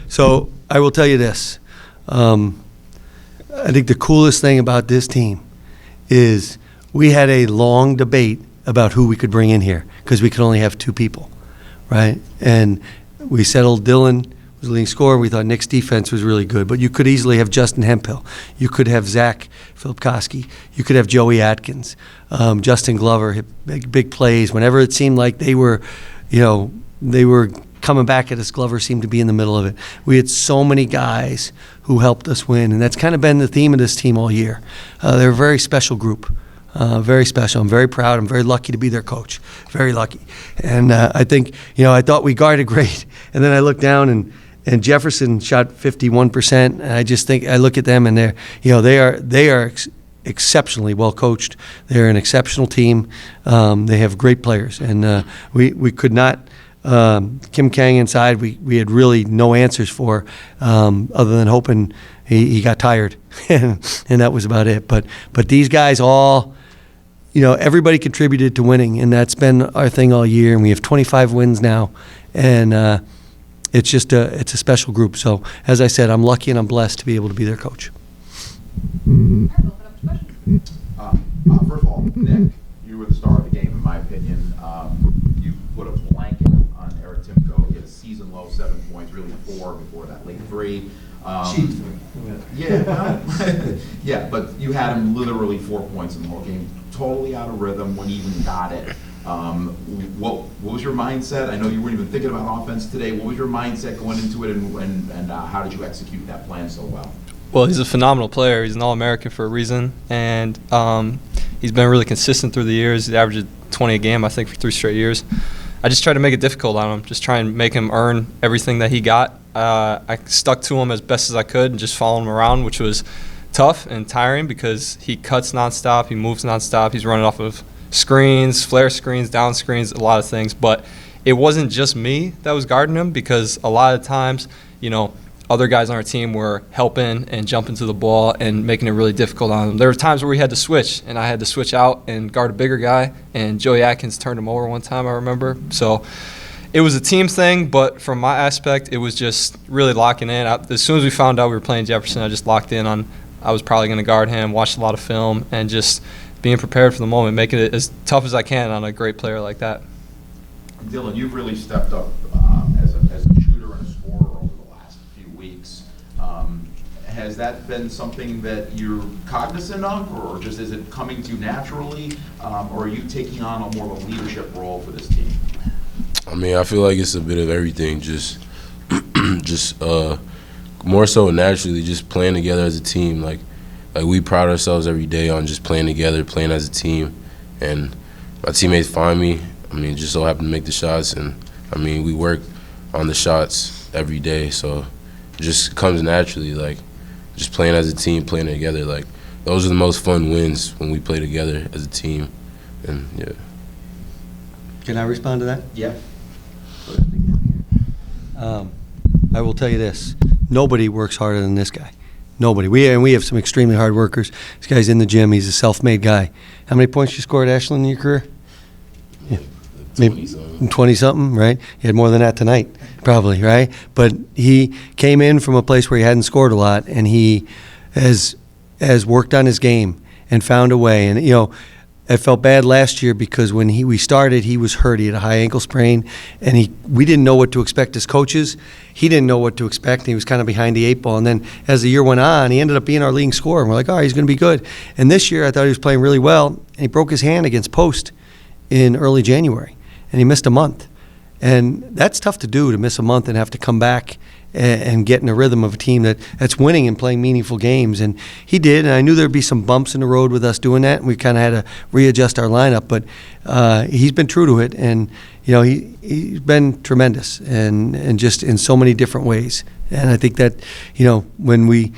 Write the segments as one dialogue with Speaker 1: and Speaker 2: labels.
Speaker 1: So I will tell you this. I think the coolest thing about this team is we had a long debate about who we could bring in here because we could only have 2 people, right? And we settled Dylan was the leading scorer. We thought Nick's defense was really good, but you could easily have Justin Hemphill. You could have Zach Filipkowski. You could have Joey Atkins. Justin Glover hit big plays. Whenever it seemed like they were coming back at us, Glover seemed to be in the middle of it. We had so many guys who helped us win, and that's kind of been the theme of this team all year. They're a very special group. Very special. I'm very proud. I'm very lucky to be their coach. Very lucky. And I think, I thought we guarded great. And then I looked down and Jefferson shot 51%. And I just think, I look at them and they are exceptionally well coached. They're an exceptional team. They have great players. And we could not, Kim Kang inside, we had really no answers for other than hoping he got tired. and that was about it. But these guys all, everybody contributed to winning, and that's been our thing all year. And we have 25 wins now, and it's just it's a special group. So as I said, I'm lucky and I'm blessed to be able to be their coach.
Speaker 2: First of all, Nick, you were the star of the game, in my opinion. You put a blanket on Eric Timko. He had a season low 7 points, really 4 before that late 3. Yeah, but you had him literally 4 points in the whole game, totally out of rhythm when he even got it. What was your mindset? I know you weren't even thinking about offense today. What was your mindset going into it, and how did you execute that plan so well?
Speaker 3: Well, he's a phenomenal player. He's an All-American for a reason, and he's been really consistent through the years. He averaged 20 a game, I think, for 3 straight years. I just tried to make it difficult on him, just try and make him earn everything that he got. I stuck to him as best as I could and just followed him around, which was tough and tiring because he cuts nonstop, he moves nonstop, he's running off of screens, flare screens, down screens, a lot of things. But it wasn't just me that was guarding him because a lot of times, other guys on our team were helping and jumping to the ball and making it really difficult on him. There were times where we had to switch, and I had to switch out and guard a bigger guy, and Joey Atkins turned him over one time, I remember. So it was a team thing, but from my aspect, it was just really locking in. As soon as we found out we were playing Jefferson, I just locked in on I was probably going to guard him, watched a lot of film, and just being prepared for the moment, making it as tough as I can on a great player like that.
Speaker 2: Dylan, you've really stepped up as a shooter and a scorer over the last few weeks. Has that been something that you're cognizant of, or just is it coming to you naturally, or are you taking on a more of a leadership role for this team?
Speaker 4: I mean, I feel like it's a bit of everything, just more so naturally, just playing together as a team. Like we pride ourselves every day on just playing together, playing as a team, and my teammates find me. I mean, just so happen to make the shots, and I mean, we work on the shots every day, so it just comes naturally. Like just playing as a team, playing together. Like those are the most fun wins when we play together as a team, and yeah.
Speaker 1: Can I respond to that?
Speaker 2: Yeah.
Speaker 1: I will tell you this. Nobody works harder than this guy. Nobody. We have some extremely hard workers. This guy's in the gym. He's a self-made guy. How many points you scored, Ashland, in your career?
Speaker 4: Yeah.
Speaker 1: Maybe 20-something, right? He had more than that tonight, probably, right? But he came in from a place where he hadn't scored a lot, and he has worked on his game and found a way. And, I felt bad last year because when we started, he was hurt. He had a high ankle sprain, and we didn't know what to expect as coaches. He didn't know what to expect, and he was kind of behind the 8 ball. And then as the year went on, he ended up being our leading scorer. And we're like, all right, he's going to be good. And this year, I thought he was playing really well, and he broke his hand against Post in early January, and he missed a month. And that's tough to do, to miss a month and have to come back and get in a rhythm of a team that's winning and playing meaningful games. And he did, and I knew there'd be some bumps in the road with us doing that, and we kind of had to readjust our lineup. But he's been true to it, and he's been tremendous and just in so many different ways. And I think that when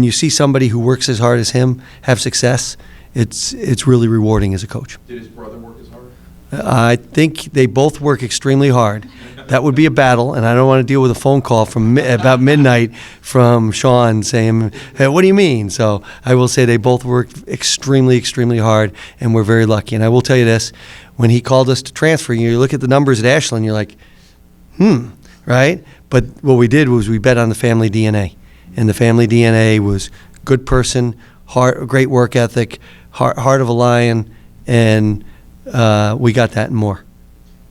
Speaker 1: you see somebody who works as hard as him have success, it's really rewarding as a coach.
Speaker 2: Did his brother work as hard?
Speaker 1: I think they both work extremely hard. That would be a battle, and I don't want to deal with a phone call from about midnight from Sean saying, hey, what do you mean? So I will say they both work extremely, extremely hard, and we're very lucky. And I will tell you this, when he called us to transfer, you look at the numbers at Ashland, you're like, right? But what we did was we bet on the family DNA, and the family DNA was good person, great work ethic, heart of a lion, and we got that and more.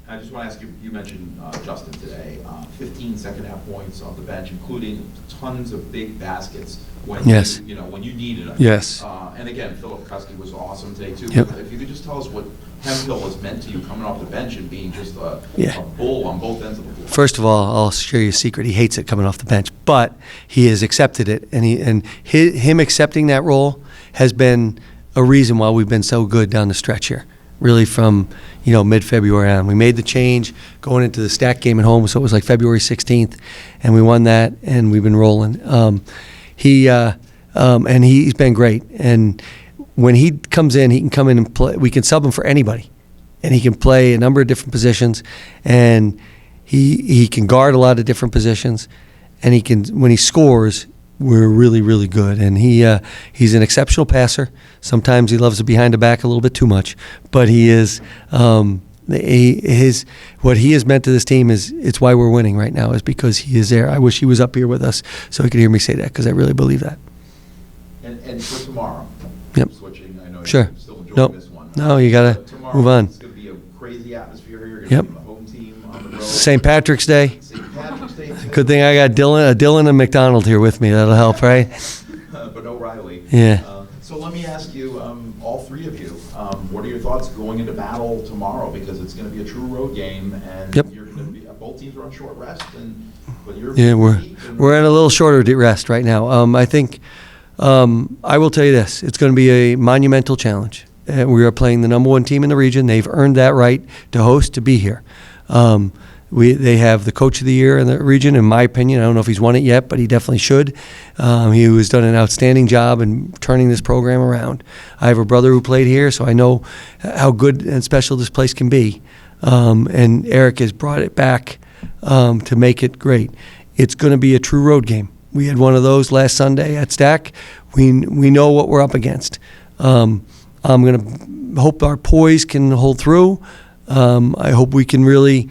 Speaker 2: I just want to ask you, you mentioned Justin today, 15 second-half points off the bench, including tons of big baskets when
Speaker 1: Yes.
Speaker 2: when you needed them.
Speaker 1: Yes.
Speaker 2: And again, Philip Kuski was awesome today too.
Speaker 1: Yep.
Speaker 2: If you could just tell us what Hemphill has meant to you coming off the bench and being just a bull on both ends of the floor.
Speaker 1: First of all, I'll share you a secret. He hates it coming off the bench, but he has accepted it, and him accepting that role has been a reason why we've been so good down the stretch here. Really from mid-February on. We made the change going into the stack game at home, so it was like February 16th, and we won that, and we've been rolling. And he's been great. And when he comes in, he can come in and play. We can sub him for anybody, and he can play a number of different positions, and he can guard a lot of different positions, and he can, when he scores, we're really, really good. And he's an exceptional passer. Sometimes he loves it behind the back a little bit too much, but he is what he has meant to this team is it's why we're winning right now, is because he is there. I wish he was up here with us so he could hear me say that, because I really believe that.
Speaker 2: And for tomorrow,
Speaker 1: Yep.
Speaker 2: switching, I know
Speaker 1: Sure.
Speaker 2: you're still enjoying
Speaker 1: Nope.
Speaker 2: this one.
Speaker 1: No, you got to
Speaker 2: Tomorrow,
Speaker 1: move on.
Speaker 2: It's going to be a crazy atmosphere here. You're going
Speaker 1: Yep.
Speaker 2: to be the home team on the road.
Speaker 1: St. Patrick's Day.
Speaker 2: St. Patrick's Day.
Speaker 1: Good thing I got Dylan and MacDonald here with me. That'll help, right?
Speaker 2: But no Riley.
Speaker 1: Yeah.
Speaker 2: So let me ask you, all three of you, what are your thoughts going into battle tomorrow? Because it's going to be a true road game, and
Speaker 1: Yep.
Speaker 2: you're going to be, both teams are on short rest, but you're
Speaker 1: We're in a little shorter rest right now. I think I will tell you this: it's going to be a monumental challenge. We are playing the number one team in the region. They've earned that right to host, to be here. They have the coach of the year in the region, in my opinion. I don't know if he's won it yet, but he definitely should. He has done an outstanding job in turning this program around. I have a brother who played here, so I know how good and special this place can be. And Eric has brought it back to make it great. It's going to be a true road game. We had one of those last Sunday at Stack. We know what we're up against. I'm going to hope our poise can hold through. I hope we can really,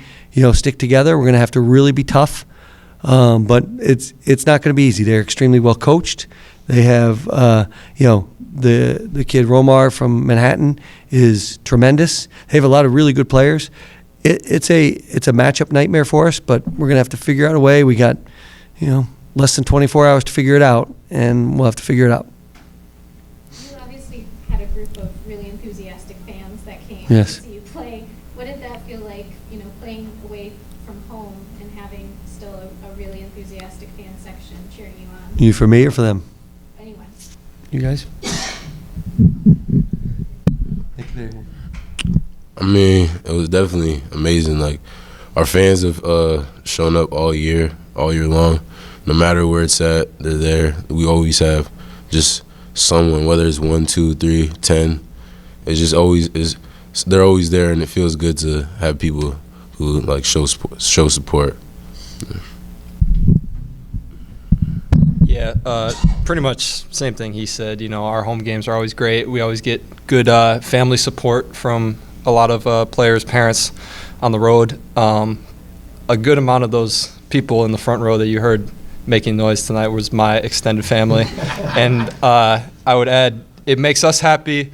Speaker 1: stick together. We're going to have to really be tough, but it's not going to be easy. They're extremely well coached. They have, the kid Romar from Manhattan is tremendous. They have a lot of really good players. It's a matchup nightmare for us, but we're going to have to figure out a way. We got, less than 24 hours to figure it out, and we'll have to figure it out.
Speaker 5: You obviously had a group of really enthusiastic fans that came
Speaker 1: Yes.
Speaker 5: to see you play. What did that feel like, playing away from home and having still a really enthusiastic fan section cheering you on?
Speaker 1: You for me or for them?
Speaker 5: Anyone?
Speaker 1: You guys?
Speaker 4: I mean, it was definitely amazing. Like, our fans have shown up all year long. No matter where it's at, they're there. We always have just someone, whether it's 1, 2, 3, 10. It's just always is. They're always there, and it feels good to have people who like show support.
Speaker 3: Yeah, pretty much same thing he said. Our home games are always great. We always get good family support from a lot of players' parents on the road. A good amount of those people in the front row that you heard making noise tonight was my extended family. And I would add, it makes us happy.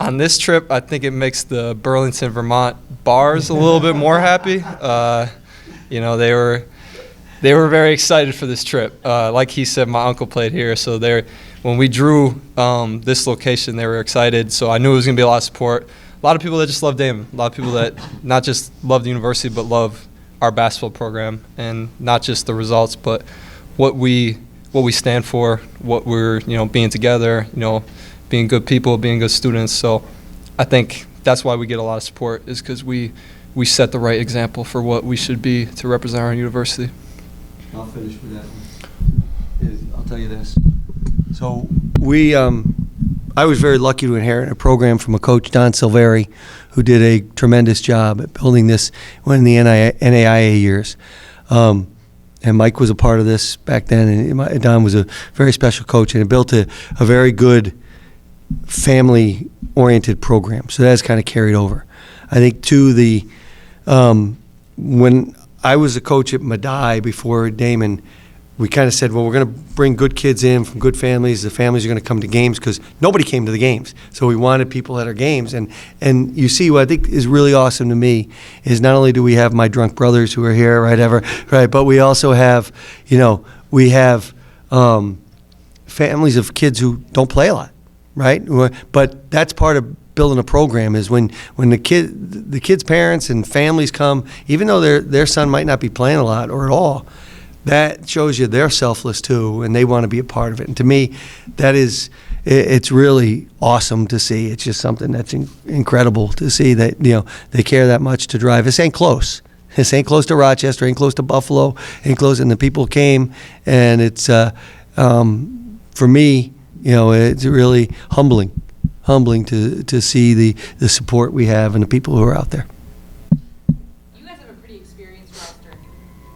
Speaker 3: On this trip, I think it makes the Burlington, Vermont bars a little bit more happy. They were very excited for this trip. Like he said, my uncle played here, so when we drew this location, they were excited. So I knew it was going to be a lot of support. A lot of people that just love Daemen. A lot of people that not just love the university, but love our basketball program, and not just the results, but what we stand for, what we're being together, being good people, being good students. So I think that's why we get a lot of support, is because we set the right example for what we should be to represent our university.
Speaker 1: I'll finish with that one. I'll tell you this. So I was very lucky to inherit a program from a coach, Don Silveri, who did a tremendous job at building this in the NAIA years. And Mike was a part of this back then, and Don was a very special coach, and it built a very good family-oriented program. So that's kind of carried over. I think, too, when I was a coach at Madai before Daemen. We kind of said, well, we're going to bring good kids in from good families. The families are going to come to games because nobody came to the games. So we wanted people at our games. And you see what I think is really awesome to me is not only do we have my drunk brothers who are here, right, but we also have, we have families of kids who don't play a lot, right? But that's part of building a program is when the kids' parents and families come, even though their son might not be playing a lot or at all, that shows you they're selfless too, and they want to be a part of it. And to me, it's really awesome to see. It's just something that's incredible to see that they care that much to drive. This ain't close. This ain't close to Rochester. Ain't close to Buffalo. Ain't close, and the people came, and it's for me, it's really humbling to see the support we have and the people who are out there.
Speaker 6: You guys have a pretty experienced roster.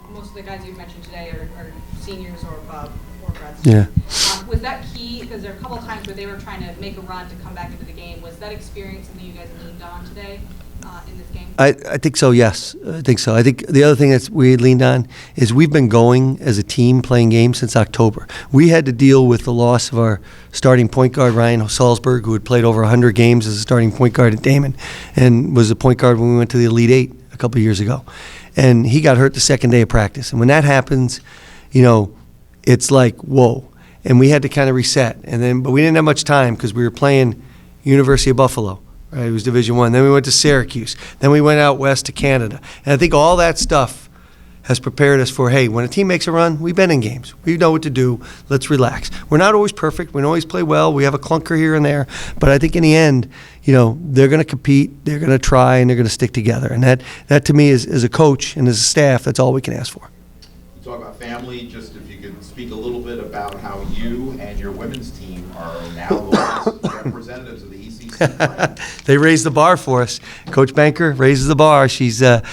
Speaker 6: Most of the guys you've mentioned today are seniors or grads.
Speaker 1: Yeah.
Speaker 6: Was that key? Because there are a couple of times where they were trying to make a run to come back into the game. Was that experience something you guys leaned on today in this game?
Speaker 1: I think so, yes. I think so. I think the other thing that we leaned on is we've been going as a team playing games since October. We had to deal with the loss of our starting point guard, Ryan Salzberg, who had played over 100 games as a starting point guard at Daemen and was a point guard when we went to the Elite Eight a couple of years ago. And he got hurt the second day of practice. And when that happens, it's like, whoa. And we had to kind of reset. But we didn't have much time because we were playing University of Buffalo. Right, it was Division I. Then we went to Syracuse. Then we went out west to Canada. And I think all that stuff has prepared us for, hey, when a team makes a run, we've been in games. We know what to do. Let's relax. We're not always perfect. We don't always play well. We have a clunker here and there. But I think in the end, they're going to compete, they're going to try, and they're going to stick together. And that to me, is as a coach and as a staff, that's all we can ask for.
Speaker 2: You talk about family, just if you could speak a little bit about how you and your women's team are now the last representatives of the ECC.
Speaker 1: They raised the bar for us. Coach Banker raises the bar. She's done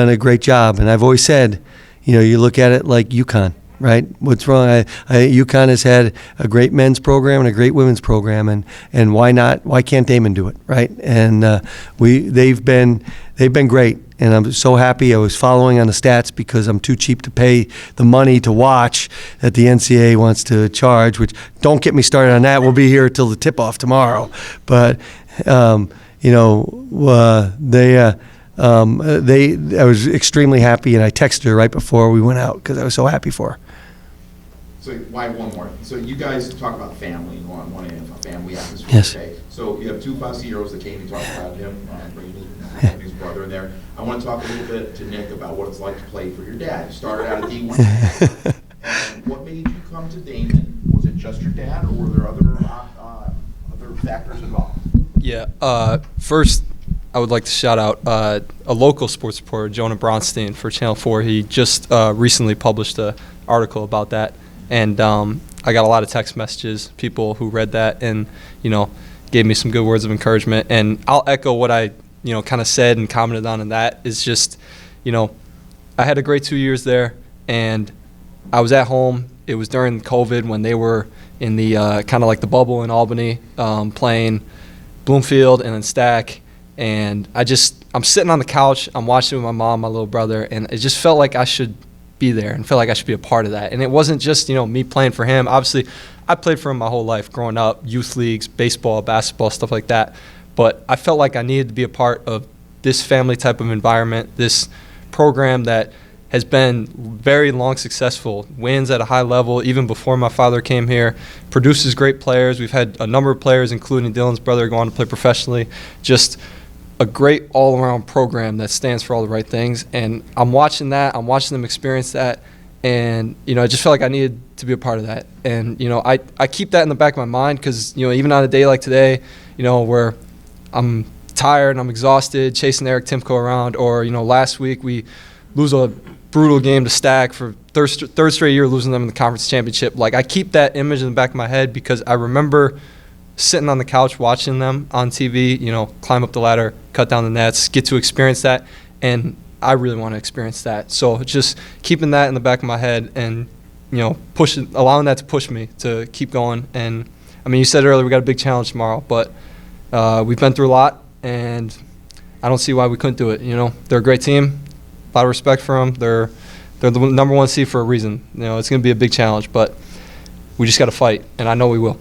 Speaker 1: a great job. And I've always said, you look at it like UConn, right? What's wrong? UConn has had a great men's program and a great women's program, and why not? Why can't Daemen do it, right? And they've been great. And I'm so happy. I was following on the stats because I'm too cheap to pay the money to watch that the NCAA wants to charge, which don't get me started on that. We'll be here till the tip-off tomorrow. But, I was extremely happy, and I texted her right before we went out because I was so happy for her.
Speaker 2: So why one more? So you guys talk about family and want to have a family atmosphere.
Speaker 1: Yes.
Speaker 2: Okay. So you have two Fasoyiros that came and talked about him, bringing his brother in there. I want to talk a little bit to Nick about what it's like to play for your dad. You started out at D1. And what made you come to Daemen? Was it just your dad, or were there other factors involved?
Speaker 3: Yeah. First, I would like to shout out a local sports reporter, Jonah Bronstein, for Channel 4. He just recently published an article about that. And I got a lot of text messages, people who read that and, gave me some good words of encouragement. And I'll echo what I, kind of said and commented on, and that is just, I had a great 2 years there, and I was at home. It was during COVID when they were in the kind of like the bubble in Albany, playing Bloomfield and then Stack. And I'm sitting on the couch, I'm watching with my mom, my little brother, and it just felt like I should be there and felt like I should be a part of that. And it wasn't just, me playing for him. Obviously, I played for him my whole life, growing up, youth leagues, baseball, basketball, stuff like that. But I felt like I needed to be a part of this family type of environment, this program that has been very long successful, wins at a high level even before my father came here, produces great players. We've had a number of players, including Dylan's brother, go on to play professionally. Just a great all-around program that stands for all the right things. And I'm watching that. I'm watching them experience that. And, I just felt like I needed to be a part of that. And, I keep that in the back of my mind because, even on a day like today, where I'm tired and I'm exhausted chasing Eric Timko around, or, last week we lose a brutal game to Stack for third straight year, losing them in the conference championship. Like, I keep that image in the back of my head because I remember sitting on the couch watching them on TV, climb up the ladder, cut down the nets, get to experience that, and I really want to experience that. So just keeping that in the back of my head and, allowing that to push me to keep going. And, you said earlier we got a big challenge tomorrow, but we've been through a lot, and I don't see why we couldn't do it. They're a great team. A lot of respect for them. They're the number 1 seed for a reason. You know, it's going to be a big challenge, but we just got to fight, and I know we will.